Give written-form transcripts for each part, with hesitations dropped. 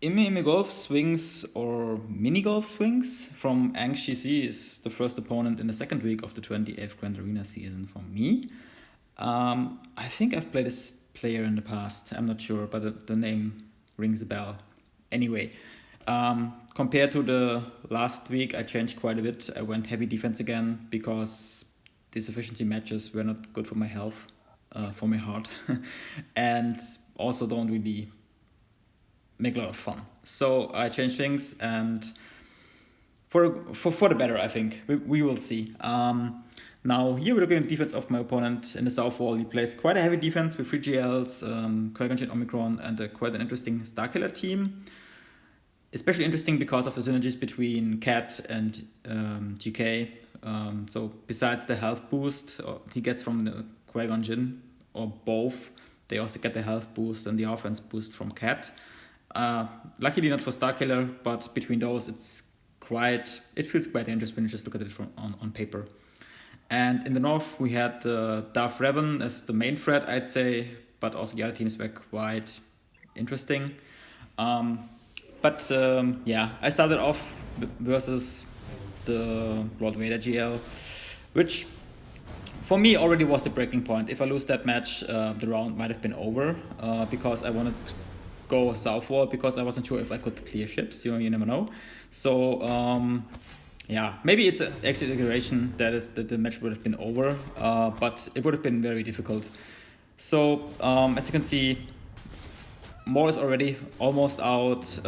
Imi Golf Swings or Mini Golf Swings from GC is the first opponent in the second week of the 28th Grand Arena season for me. I think I've played this player in the past. I'm not sure, but the name rings a bell. Anyway, compared to the last week, I changed quite a bit. I went heavy defense again because these efficiency matches were not good for my health, for my heart, and also don't really make a lot of fun. So I changed things, and for the better, I think. We will see. Now here we're looking at the defense of my opponent in the south wall. He plays quite a heavy defense with 3 GLs, Qui-Gon Jinn, Omicron, and quite an interesting Starkiller team. Especially interesting because of the synergies between Cat and GK. So besides the health boost he gets from the Qui-Gon Jinn, or both, they also get the health boost and the offense boost from Cat. Luckily not for Starkiller, but between those it feels quite dangerous when you just look at it on paper. And in the north we had Darth Raven as the main threat, I'd say, but also the other teams were quite interesting. I started off versus the Lord Vader GL, which for me already was the breaking point. If I lose that match, the round might have been over, because I wanted to go south wall because I wasn't sure if I could clear ships. You never know. So maybe it's an exaggeration that the match would have been over, but it would have been very difficult. So as you can see, Maul is already almost out.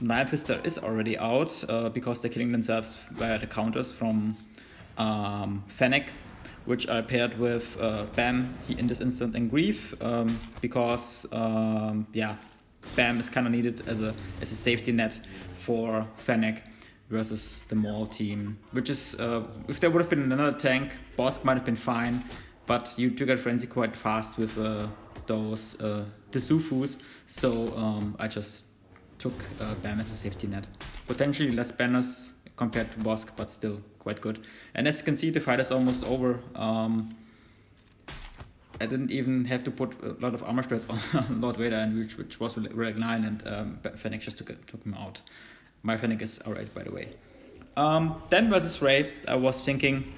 Nine Fister is already out because they're killing themselves via the counters from Fennec, which are paired with Bam in this instant and Grief, because Bam is kind of needed as a safety net for Fennec versus the Maul team, which is if there would have been another tank, Bosk might have been fine, but you triggered Frenzy quite fast with those Desufus, so I just took Bam as a safety net. Potentially less banners compared to Bosk, but still quite good. And as you can see, the fight is almost over. I didn't even have to put a lot of armor strats on Lord Vader, and which was Relic 9, and Fennec just took him out. My Fennec is alright, by the way. Then versus Rey, I was thinking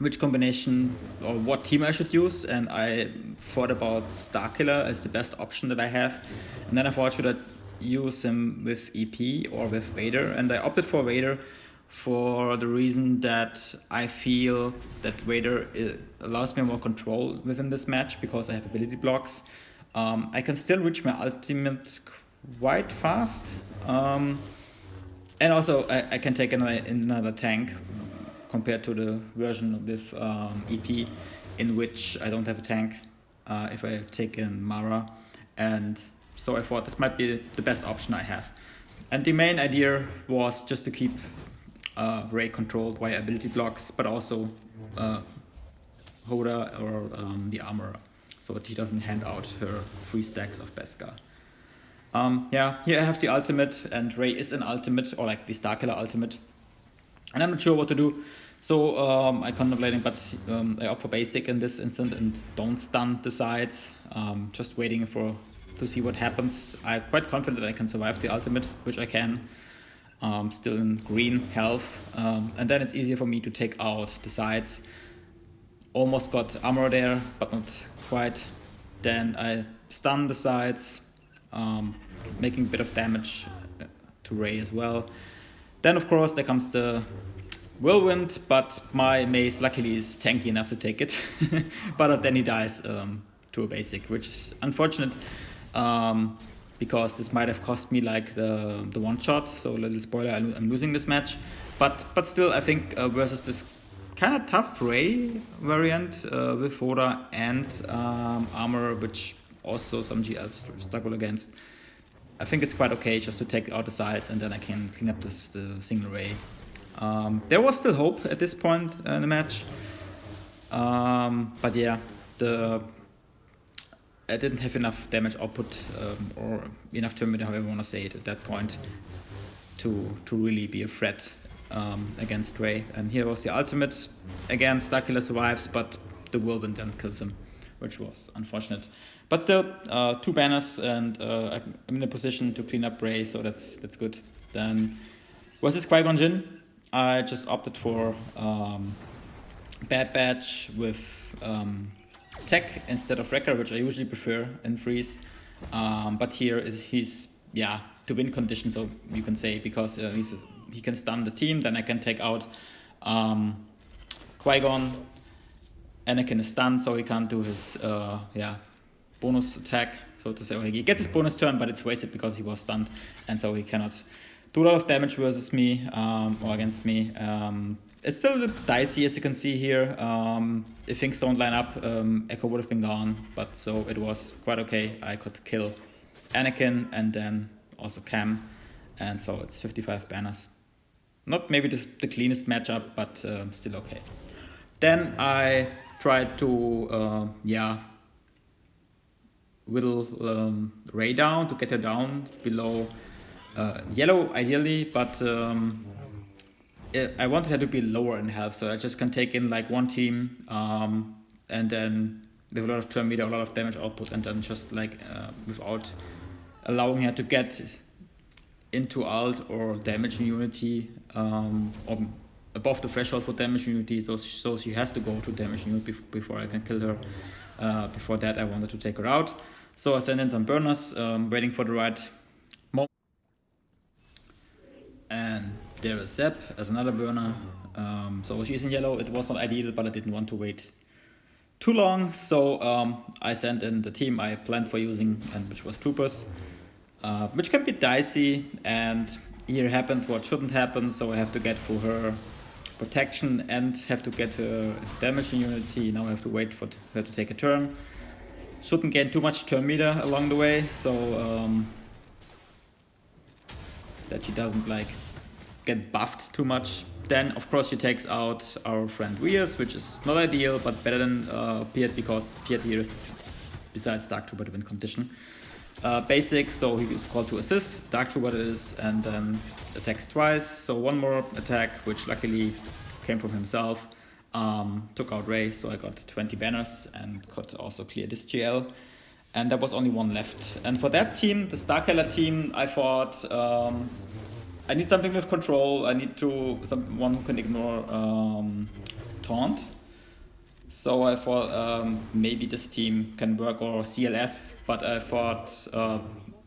which combination or what team I should use, and I thought about Starkiller as the best option that I have. And then I thought, should I use him with EP or with Vader? And I opted for Vader for the reason that I feel that Vader allows me more control within this match because I have ability blocks. I can still reach my ultimate quite fast. And also I can take another tank compared to the version with EP, in which I don't have a tank if I take in Mara. And so I thought this might be the best option I have. And the main idea was just to keep Rey controlled via ability blocks, but also Hoda or the armor, so that she doesn't hand out her 3 stacks of Beskar. Here I have the ultimate, and Rey is an ultimate, or like the Starkiller ultimate. And I'm not sure what to do, so I'm contemplating, but I opt for basic in this instant and don't stun the sides. Just waiting to see what happens. I'm quite confident that I can survive the ultimate, which I can. Still in green health, and then it's easier for me to take out the sides. Almost got armor there, but not quite. Then I stun the sides, making a bit of damage to Rey as well. Then of course there comes the Whirlwind, but my mace luckily is tanky enough to take it. But then he dies to a basic, which is unfortunate, because this might have cost me like the one shot. So a little spoiler, I'm losing this match. But still, I think versus this kind of tough Rey variant with Hoda and armor, which also some GLs struggle against, I think it's quite okay just to take out the sides, and then I can clean up the single Rey. There was still hope at this point in the match, but yeah, I didn't have enough damage output or enough turn, however you want to say it, at that point to really be a threat against Rey. And here was the ultimate. Again, Starkiller survives, but the Whirlwind then kills him, which was unfortunate. But still, 2 banners, and I'm in a position to clean up Rey, so that's good. Then versus Qui-Gon Jinn, I just opted for Bad Batch with Tech instead of Wrecker, which I usually prefer in Freeze. But here he's, yeah, to win condition, so you can say, because he can stun the team, then I can take out Qui-Gon. Anakin is stunned, so he can't do his bonus attack, so to say. Or he gets his bonus turn, but it's wasted because he was stunned, and so he cannot do a lot of damage versus me or against me. It's still a bit dicey, as you can see here. If things don't line up, Echo would have been gone, but so it was quite okay. I could kill Anakin and then also Cam, and so it's 55 banners. Not maybe the cleanest matchup, but still okay. Then I tried to whittle Rey down, to get her down below yellow ideally, but I wanted her to be lower in health, so I just can take in like one team and then with a lot of turn meter, a lot of damage output, and then just like without allowing her to get into ult or damage immunity or above the threshold for damage immunity, so she has to go to damage immunity before I can kill her. Before that I wanted to take her out, so I sent in some burners, waiting for the right moment. And there is Zep as another burner. So she's in yellow. It was not ideal, but I didn't want to wait too long, so I sent in the team I planned for using, and which was Troopers, which can be dicey, and here happened what shouldn't happen, so I have to get for her protection and have to get her damage immunity. Now I have to wait for her to take a turn. Shouldn't gain too much turn meter along the way, so that she doesn't like get buffed too much. Then of course she takes out our friend Rias, which is not ideal, but better than Piet, because Piet here is, besides Dark Trooper, to win condition. Basic, so he is called to assist, Dark Trooper it is, and then attacks twice, so one more attack, which luckily came from himself. Took out Rey, so I got 20 banners and could also clear this GL. And there was only one left. And for that team, the Starkiller team, I thought I need something with control. I need someone who can ignore taunt. So I thought maybe this team can work, or CLS, but I thought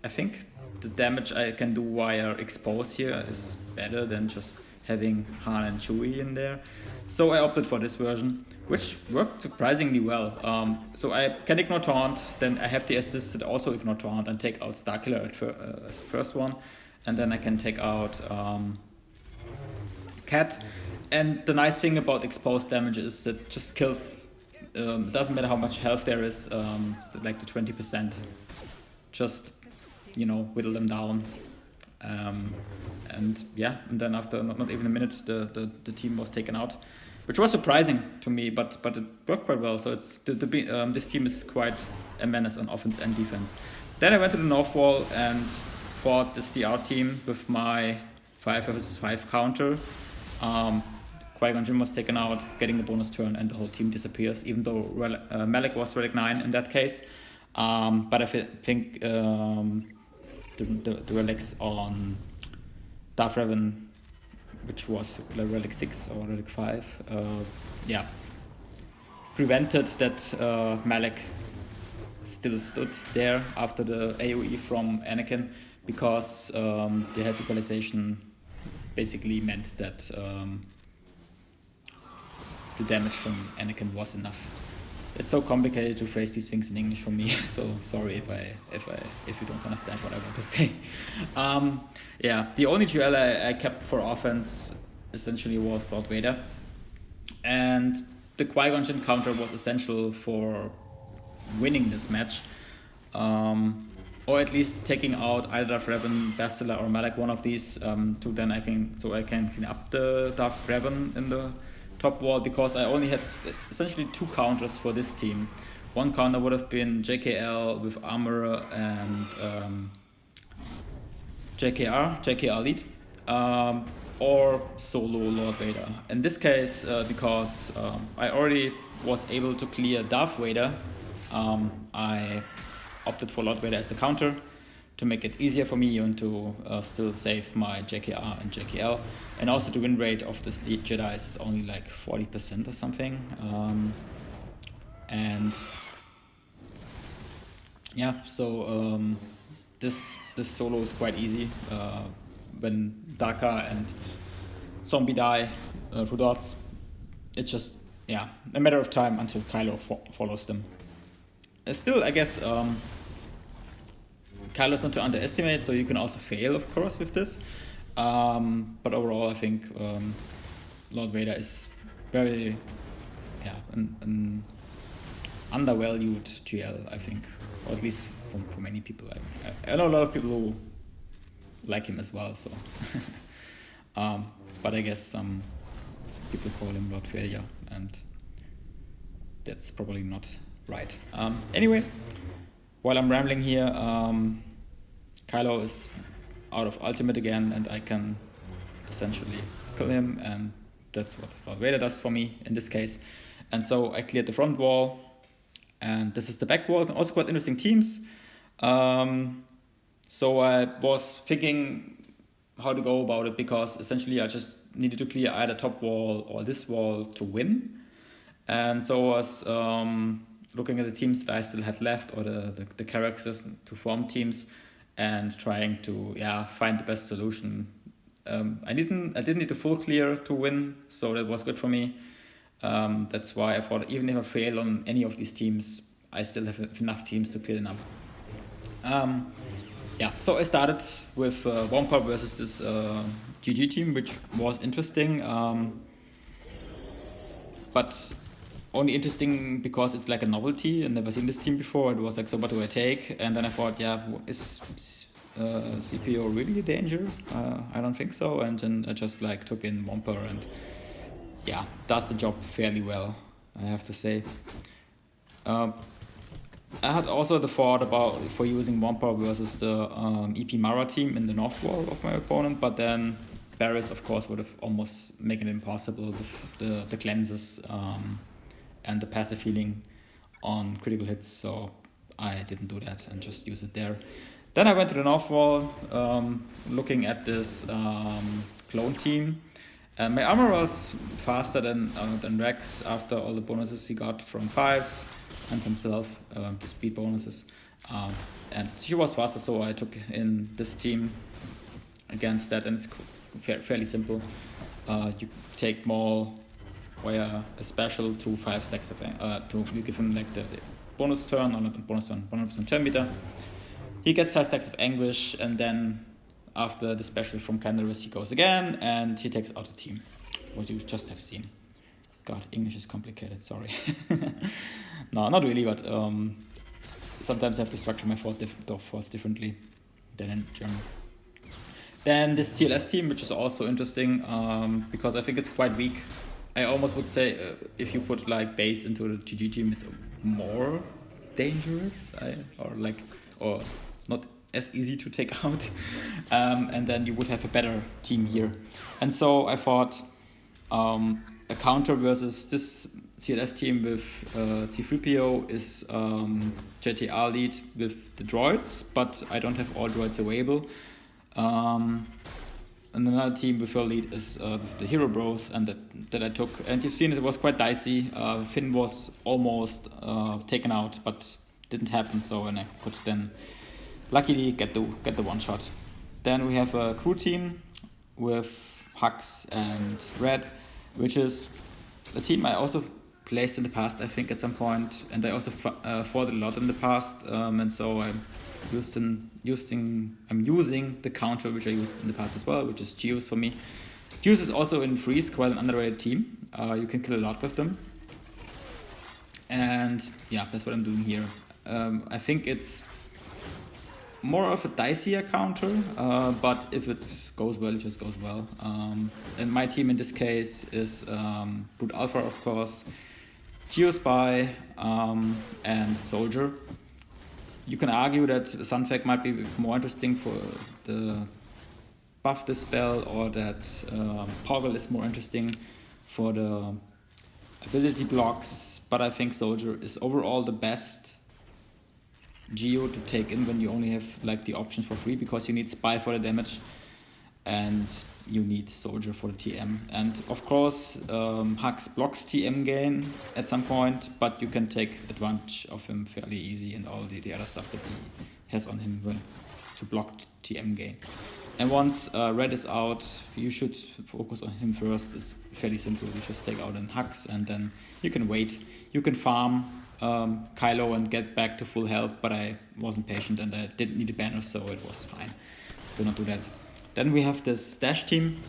I think the damage I can do via expose here is better than just having Han and Chewie in there. So I opted for this version, which worked surprisingly well. So I can ignore taunt, then I have the assisted also ignore taunt and take out Starkiller as the first one, and then I can take out Cat. And the nice thing about exposed damage is that it just kills, it doesn't matter how much health there is, like the 20%, just, you know, whittle them down. And yeah, and then after not even a minute, the team was taken out, which was surprising to me, but it worked quite well. So it's this team is quite a menace on offense and defense. Then I went to the North Wall and fought this DR team with my 5 vs 5 counter. Qui-Gon Jinn was taken out, getting the bonus turn, and the whole team disappears, even though Malak was Relic 9 in that case. But I think the relics on Darth Raven, which was Relic 6 or Relic 5, prevented that Malak still stood there after the AoE from Anakin, because the health equalization basically meant that the damage from Anakin was enough. It's so complicated to phrase these things in English for me, so sorry if you don't understand what I want to say. The only GL I kept for offense essentially was Lord Vader, and the Qui-Gon Jinn counter was essential for winning this match, or at least taking out either Darth Raven, Bastila, or Malak, one of these, then I can clean up the Darth Raven in the top wall, because I only had essentially 2 counters for this team. One counter would have been JKL with Armorer and JKR lead, or solo Lord Vader. In this case, because I already was able to clear Darth Vader, I opted for Lord Vader as the counter to make it easier for me and to still save my JKR and JKL. And also the win rate of the Jedi is only like 40% or something. And yeah, so this solo is quite easy. When Daka and Zombie die through dots, it's just, yeah, a matter of time until Kylo follows them. Still, I guess Kylo's not to underestimate, so you can also fail, of course, with this. But overall, I think Lord Vader is very, yeah, an undervalued GL, I think, or at least for many people. I know a lot of people who like him as well, so. But I guess some people call him Lord Failure, and that's probably not right. Anyway, while I'm rambling here, Kylo is out of ultimate again, and I can essentially kill him, and that's what Lord Vader does for me in this case. And so I cleared the front wall, and this is the back wall. Also quite interesting teams. So I was thinking how to go about it, because essentially I just needed to clear either top wall or this wall to win. And so I was looking at the teams that I still had left, or the characters to form teams, and trying to find the best solution. I didn't need the full clear to win, so that was good for me. That's why I thought even if I fail on any of these teams, I still have enough teams to clear them up. So I started with Wampa versus this GG team, which was interesting, but only interesting because it's like a novelty. I've never seen this team before. It was like, so what do I take? And then I thought, is CPO really a danger? I don't think so. And then I just like took in Wampa, and does the job fairly well, I have to say. I had also the thought for using Wampa versus the EP Mara team in the north wall of my opponent, but then Barris, of course, would have almost made it impossible with the cleanses and the passive healing on critical hits, so I didn't do that and just use it there. Then I went to the north wall, looking at this clone team. My armor was faster than Rex after all the bonuses he got from 5s and himself, the speed bonuses. And she was faster, so I took in this team against that, and it's fairly simple. You take Maul via a special to 5 stacks of you give him like the bonus turn, or not bonus turn, 100% turn meter. He gets 5 stacks of anguish, and then after the special from Canderous, he goes again, and he takes out a team. What you just have seen. God, English is complicated, sorry. No, not really, but sometimes I have to structure my thoughts differently than in German. Then this CLS team, which is also interesting, because I think it's quite weak. I almost would say if you put like base into the GG team, it's more dangerous, or not as easy to take out, and then you would have a better team here. And so I thought a counter versus this CLS team with C3PO is JTR lead with the droids, but I don't have all droids available. And another team with her lead is with the Hero Bros, and that I took. And you've seen it was quite dicey. Finn was almost taken out, but didn't happen. So, and I could then luckily get the one shot. Then we have a crew team with Hux and Red, which is a team I also placed in the past, I think, at some point, and I also fought a lot in the past, and so I'm using the counter which I used in the past as well, which is Geos for me. Geos is also in Freeze, quite an underrated team. You can kill a lot with them, and that's what I'm doing here. I think it's more of a dicier counter, but if it goes well, it just goes well. And my team in this case is Brute Alpha, of course, Geospy, and Soldier. You can argue that Sunfac might be more interesting for the buff dispel, or that Poggle is more interesting for the ability blocks, but I think Soldier is overall the best Geo to take in when you only have like the options for free, because you need Spy for the damage and you need Soldier for the TM. And of course, Hux blocks TM gain at some point, but you can take advantage of him fairly easy and all the other stuff that he has on him to block TM gain. And once Red is out, you should focus on him first. It's fairly simple. You just take out an Hux and then you can wait. You can farm Kylo and get back to full health, but I wasn't patient and I didn't need a banner, so it was fine. Do not do that. Then we have this Dash team,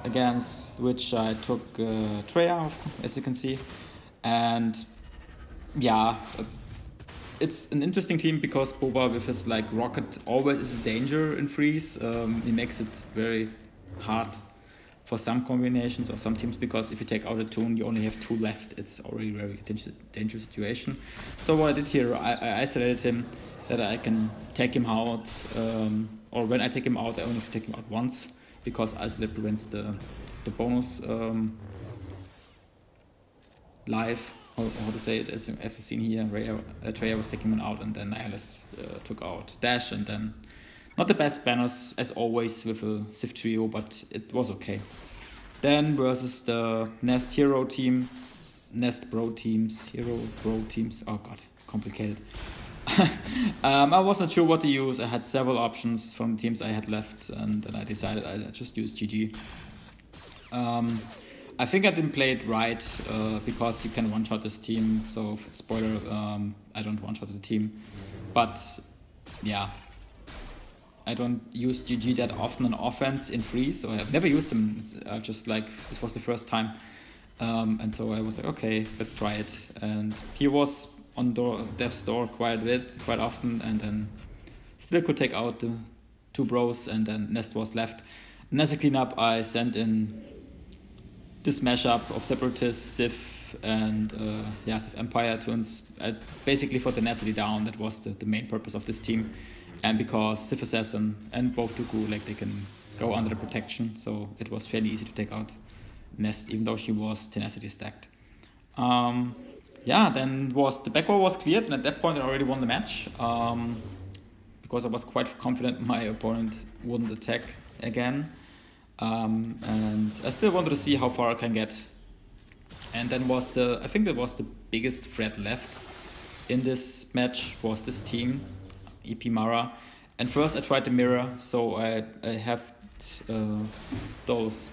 against which I took Traya, as you can see. And yeah, it's an interesting team because Boba with his like rocket always is a danger in freeze. He makes it very hard for some combinations or some teams, because if you take out a toon, you only have 2 left. It's already a very dangerous situation. So what I did here, I isolated him that I can take him out, or when I take him out, I only have to take him out once, because isolate prevents the bonus life. How to say it, as you've seen here, Traya was taking him out, and then Nihilus took out Dash, and then not the best banners as always with a Sith trio, but it was okay. Then versus the Nest Hero team, Nest Bro teams, Hero Bro teams. Oh god, complicated. I wasn't sure what to use. I had several options from teams I had left, and then I decided I'd just use GG. I think I didn't play it right, because you can one-shot this team, so spoiler, I don't one-shot the team. But yeah, I don't use GG that often on offense in freeze, so I've never used him, just like this was the first time. And so I was like, okay, let's try it. And he was on Death's Door quite often, and then still could take out the 2 bros, and then Nest was left. And as a cleanup, I sent in this mashup of Separatist, Sith, and Sith Empire tunes, basically for tenacity down. That was the main purpose of this team, and because Sith Assassin and Bob Dooku, like, they can go under the protection, so it was fairly easy to take out Nest, even though she was tenacity stacked. Then the back row was cleared, and at that point I already won the match, because I was quite confident my opponent wouldn't attack again. And I still wanted to see how far I can get. And then I think that was the biggest threat left in this match, was this team, EP Mara. And first I tried the mirror, so I have those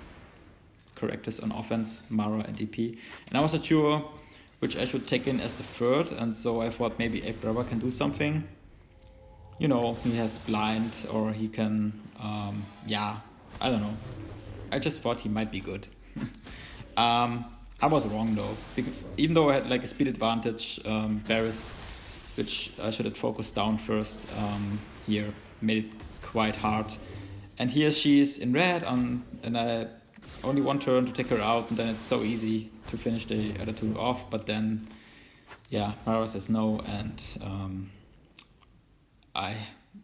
characters on offense, Mara and EP. And I wasn't sure which I should take in as the third, and so I thought maybe Ape Brother can do something. You know, he has blind, or he can, I don't know. I just thought he might be good. I was wrong though. Even though I had like a speed advantage, Barris, which I should have focused down first, here made it quite hard. And here she is in red, and I only 1 turn to take her out, and then it's so easy to finish the other 2 off. But then, Mara says no, and I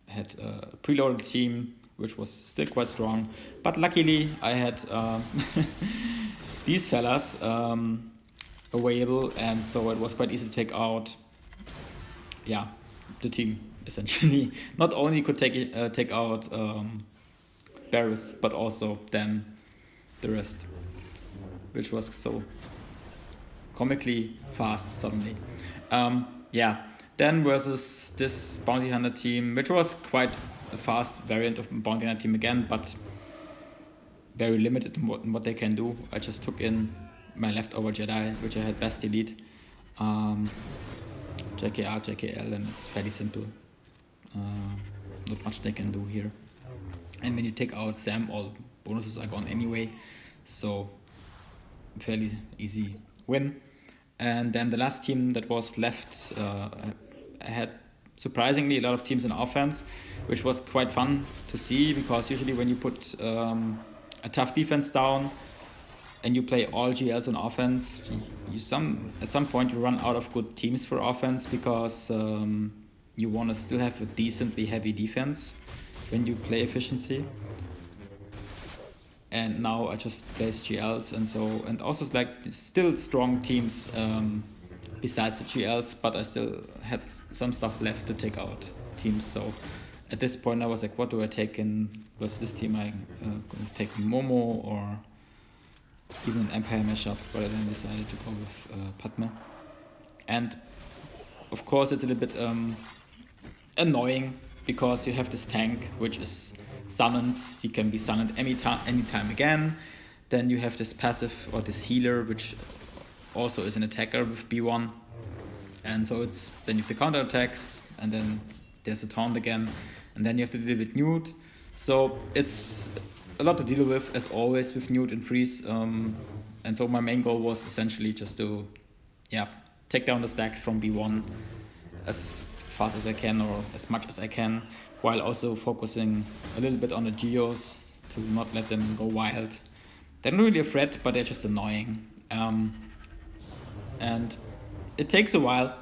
had a preloaded team, which was still quite strong. But luckily, I had these fellas available, and so it was quite easy to take out, the team, essentially. Not only could take out Barris, but also then the rest, which was so comically fast suddenly. Then versus this Bounty Hunter team, which was quite a fast variant of Bounty Hunter team again, but very limited in what they can do. I just took in my leftover Jedi, which I had best elite, JKR, JKL, and it's fairly simple. Not much they can do here. And when you take out Sam, all bonuses are gone anyway, so fairly easy win. And then the last team that was left, I had surprisingly a lot of teams in offense, which was quite fun to see, because usually when you put a tough defense down and you play all GLs on offense, at some point you run out of good teams for offense, because you want to still have a decently heavy defense when you play efficiency. And now I just place GLs, and also like still strong teams besides the GLs, but I still had some stuff left to take out teams. So at this point I was like, what do I take in versus this team? I gonna take Momo or even an Empire mashup, but I then decided to go with Padmé. And of course it's a little bit annoying because you have this tank which is summoned. He can be summoned anytime again. Then you have this passive or this healer which also is an attacker with B1. And so it's then you have the counter attacks and then there's a taunt again and then you have to deal with Newt. So it's a lot to deal with as always with Newt and Freeze. And so my main goal was essentially just to take down the stacks from B1 as fast as I can or as much as I can, while also focusing a little bit on the Geos to not let them go wild. They're not really a threat, but they're just annoying. And it takes a while,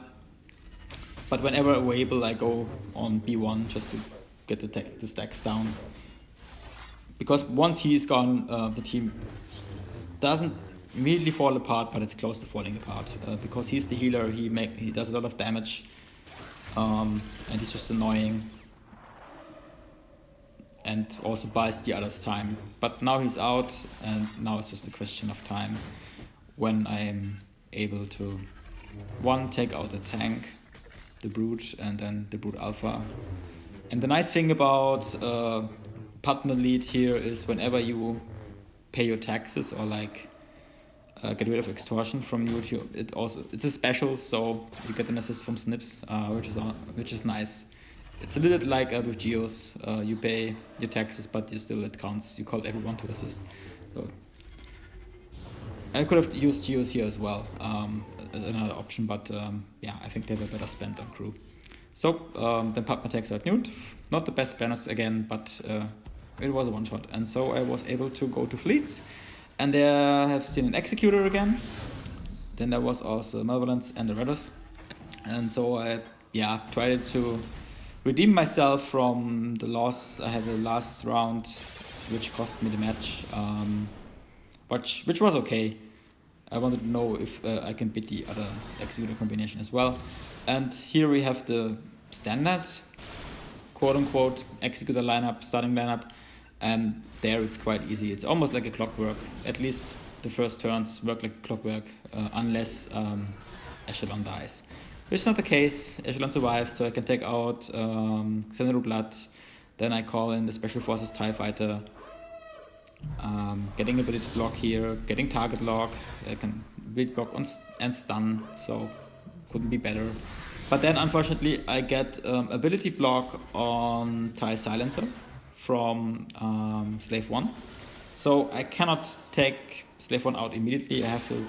but whenever we're able, I go on B1 just to get the stacks down. Because once he's gone, the team doesn't immediately fall apart, but it's close to falling apart. Because he's the healer, he does a lot of damage, and he's just annoying. And also buys the others time. But now he's out, and now it's just a question of time when I'm able to, one, take out the tank, the Brute, and then the Brute Alpha. And the nice thing about Padmé lead here is whenever you pay your taxes or like get rid of extortion from YouTube, it's a special, so you get an assist from Snips, which is nice. It's a little bit like with Geos. You pay your taxes, but it counts. You call everyone to assist. So I could have used Geos here as well as another option, but I think they were better spent on crew. So then Padmé takes out Newt. Not the best banners again, but it was a one shot. And so I was able to go to fleets, and there I have seen an Executor again. Then there was also Malevolence and the Redders. And so I tried to redeem myself from the loss I had the last round, which cost me the match, which was okay. I wanted to know if I can beat the other Executor combination as well. And here we have the standard, quote-unquote, Executor lineup, starting lineup, and there it's quite easy. It's almost like a clockwork. At least the first turns work like clockwork, unless Echelon dies. Which is not the case. Echelon survived, so I can take out Xanadu Blood. Then I call in the Special Forces TIE Fighter. Getting ability block here, getting target lock. I can build block and stun, so couldn't be better. But then unfortunately I get ability block on TIE Silencer from Slave 1. So I cannot take Slave 1 out immediately. I have to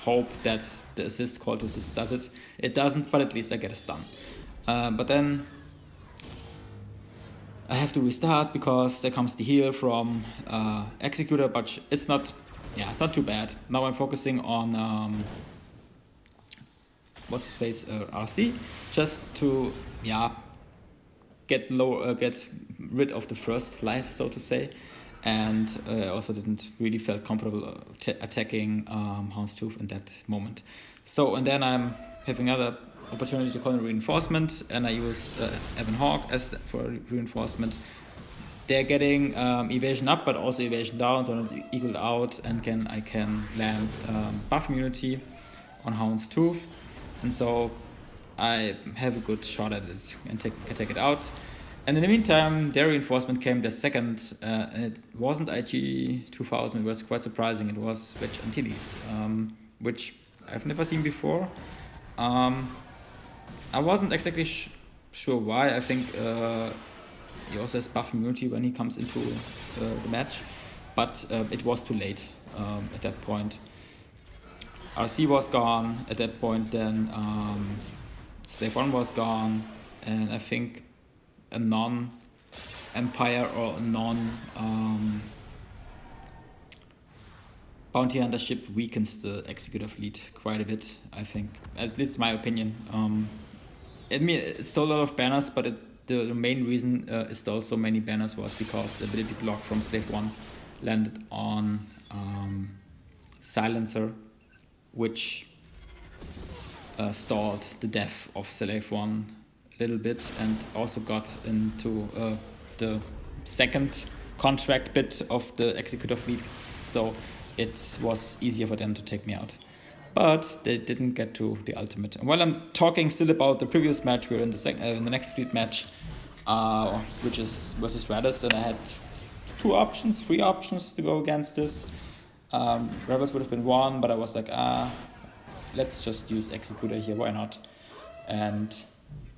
hope that the assist, call to assist does it. It doesn't, but at least I get a stun. But then I have to restart because there comes the heal from Executor, but it's not too bad. Now I'm focusing on RC, just to get rid of the first life, so to say. And I also didn't really felt comfortable attacking Houndstooth in that moment. So, and then I'm having another opportunity to call in reinforcement, and I use Evan Hawk for reinforcement. They're getting evasion up, but also evasion down, so it's equaled out, and I can land buff immunity on Houndstooth, and so I have a good shot at it and can take it out. And in the meantime, their reinforcement came the second, and it wasn't IG 2000, it was quite surprising. It was Wedge Antilles, which I've never seen before. I wasn't exactly sure why. I think he also has buff immunity when he comes into the match, but it was too late at that point. RC was gone at that point, then Slave 1 was gone, and I think a non-Empire or a non-Bounty Hunter ship weakens the Executor fleet quite a bit, I think. At least my opinion. I mean, it stole a lot of banners, but the main reason it stole so many banners was because the ability block from Slave 1 landed on Silencer, which stalled the death of Slave 1 a little bit, and also got into the second contract bit of the Executor fleet, so it was easier for them to take me out. But they didn't get to the ultimate. And while I'm talking still about the previous match, we're in the next fleet match, which is versus Radis, and I had three options to go against this. Rebels would have been one, but I was like, let's just use Executor here, why not? And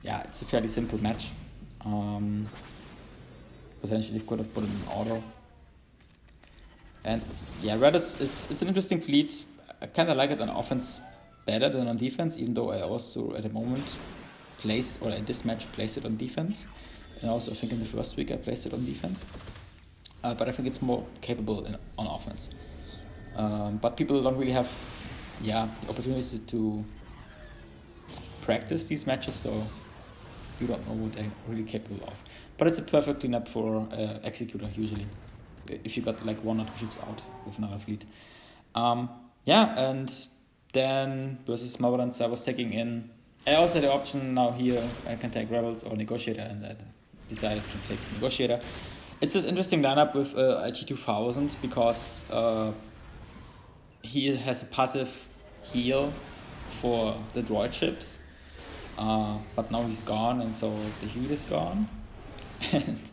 yeah, it's a fairly simple match. Potentially could have put it in auto. And yeah, Radis it's an interesting fleet. I kind of like it on offense better than on defense, even though I also at the moment in this match placed it on defense. And also I think in the first week I placed it on defense. But I think it's more capable on offense. But people don't really have the opportunity to practice these matches, so you don't know what they're really capable of. But it's a perfect cleanup for Executor usually, if you got like 1 or 2 ships out with another fleet. And then versus Mavadance I was taking in, I also had the option now here, I can take Rebels or Negotiator, and I decided to take Negotiator. It's this interesting lineup with IG-2000 because he has a passive heal for the droid ships, but now he's gone, and so the heal is gone. And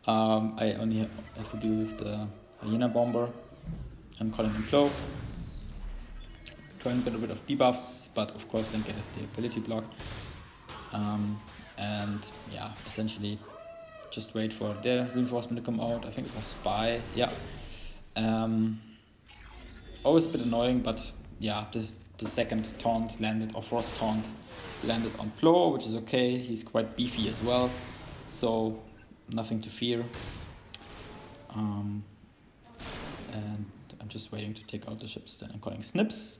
I only have to deal with the Hyena Bomber. I'm calling him Cloak. Trying to get rid of debuffs, but of course then get the ability block. And yeah, essentially just wait for their reinforcement to come out. I think it was Spy. Yeah. Always a bit annoying, but yeah, the second taunt landed, or Frost taunt landed on Plo, which is okay. He's quite beefy as well, so nothing to fear. And I'm just waiting to take out the ships. Then I'm calling Snips.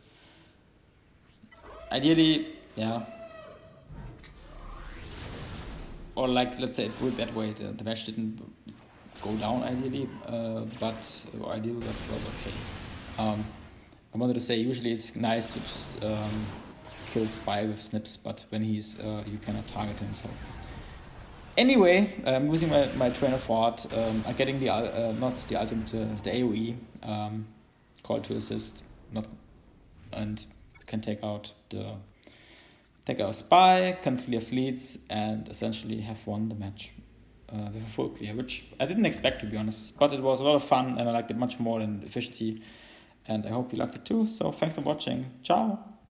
Ideally, yeah. Or like, let's say, put it that way, the match didn't go down ideally, but ideally that was okay. I wanted to say, usually it's nice to just kill Spy with Snips, but when he's, you cannot target him, so. Anyway, I'm using my train of thought. I'm getting not the ultimate, the AoE, call to assist, and can take out Spy, can clear fleets, and essentially have won the match with a full clear, which I didn't expect, to be honest, but it was a lot of fun, and I liked it much more than efficiency, and I hope you liked it too. So thanks for watching. Ciao.